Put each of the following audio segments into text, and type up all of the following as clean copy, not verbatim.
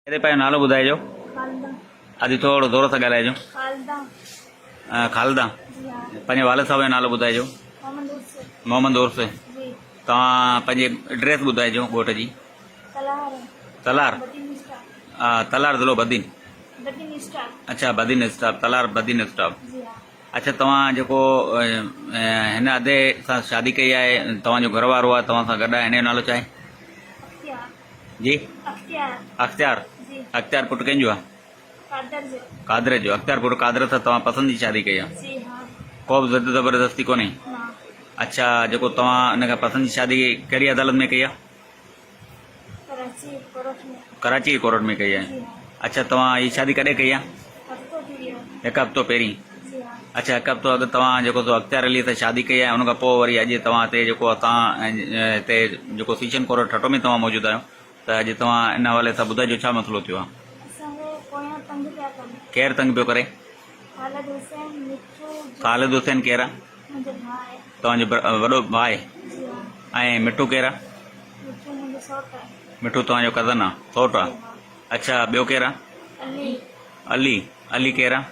मेरे पे नालो ॿुधाइजो। खालदा। अॼु थोरो ज़ोर सां ॻाल्हाइजो। खालदा। खालदा। जी हाँ। पंहिंजे वालिद साहब जो नालो ॿुधाइजो। मोहम्मद उर्स। मोहम्मद उर्स। जी। तव्हां पंहिंजी एड्रेस ॿुधाइजो ॻोठ जी। तलार। तलार। बदीन स्टाफ। तलार ज़िलो बदीन। बदीन स्टाफ। अच्छा बदीन स्टाफ तलार बदीन स्टाफ। जी हाँ। अच्छा तव्हां जेको हिन अदे सां शादी कई आहे तव्हांजो घर वारो आहे तव्हां सां गॾु आहे हिन जो नालो छा आहे? अख्तियार। जी अख्तियार। अख्तियार। जी। अख्तियार पुट कंहिंजो आहे? कादर जो। कादर जो। अख्तियार पुट कादर सां तव्हां पसंदि जी शादी कई आहे? जी हाँ। को बि ज़द ज़बरदस्ती कोन्हे? ना। अच्छा जेको तव्हां हिन खां पसंदि जी शादी कहिड़ी अदालत में कई आहे? कराची कोर्ट में। कराची कोर्ट में कई आहे। जी हाँ। अच्छा तव्हां हीअ शादी कॾहिं कई आहे? हफ्तो थी वियो। हिकु हफ़्तो पहिरीं। जी हाँ। अच्छा हिकु हफ़्तो अॻु तव्हां जेको अख्तियार अली सां शादी कई आहे उन खां पोइ वरी अॼु तव्हां हिते जेको असां हिते जेको सीशन कोर्ट ठटो में तव्हां मौजूदु आहियो त अॼु तव्हां इन हवाले सां ॿुधाइजो छा मसइलो थियो आहे? असांखे पोयां तंग पिया कनि। केरु तंग पियो करे? ख़ालिद हुसैन मिठू। ख़ालिद हुसैन केरु आहे? मुंहिंजो भाउ आहे। तव्हांजो वॾो भाउ आहे? जी हाँ। ऐं मिठू केरु आहे? मिठू मुंहिंजो सौटु आहे। मिठू तव्हांजो कज़न आहे सौटु आहे? जी हाँ। अच्छा ॿियो केरु आहे? अली। अली। अली केरु आहे?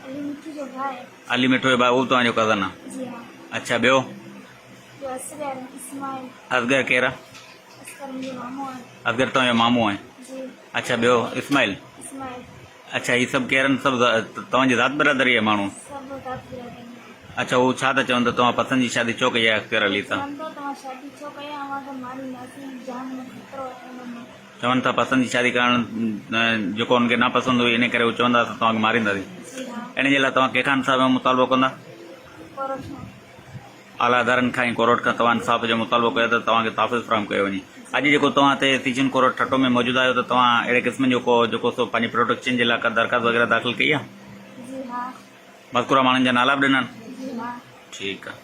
अली मिठू जो भाउ आहे। अली मिठू जो भाउ उहो तव्हांजो कज़न आहे? जी हाँ। अच्छा ॿियो? जो असगर इस्माइल। असगर केरु आहे? असगर मुंहिंजो मामो आहे। असगर तव्हांजो मामू आहे? जी। अच्छा ॿियो? इस्माइल। इस्माइल। अच्छा हीअ सभु केरु आहिनि? सभु तव्हांजी ज़ात बिरादरी आहे माण्हू? सब रात बिरादरी। अच्छा उहो छा था चवनि त तव्हां पसंदि जी शादी छो कई आहे अख्तियार अली सां? चवनि था तव्हां शादी छो कई आहे अवां खे मारींदासीं जान में ख़तरो आहे हुन में। चवनि था पसंदि जी शादी करणु जेको हुनखे न पसंदि हुई इन करे हू चवंदा त तव्हांखे मारींदासीं। जी हाँ। इन जे लाइ तव्हां कंहिंखां इंसाफ़ जो मुतालबो कंदा? कोर्ट में। आला अदारनि खां ई कोर्ट खां तव्हां इंसाफ़ जो मुतालबो कयो त तव्हांखे तहफ़ुज़ फ़राहम कयो वञे। अॼु जेको तव्हां हिते सीशन कोर्ट ठटो में मौजूदु आहियो त तव्हां अहिड़े क़िस्म जो को जेको सो पंहिंजी प्रोटेक्शन जे लाइ का दरख़्वास्त वग़ैरह दाख़िल कई आहे? जी हाँ। मज़कूरा माण्हुनि जा नाला बि ॾिना? जी हाँ। ठीकु आहे।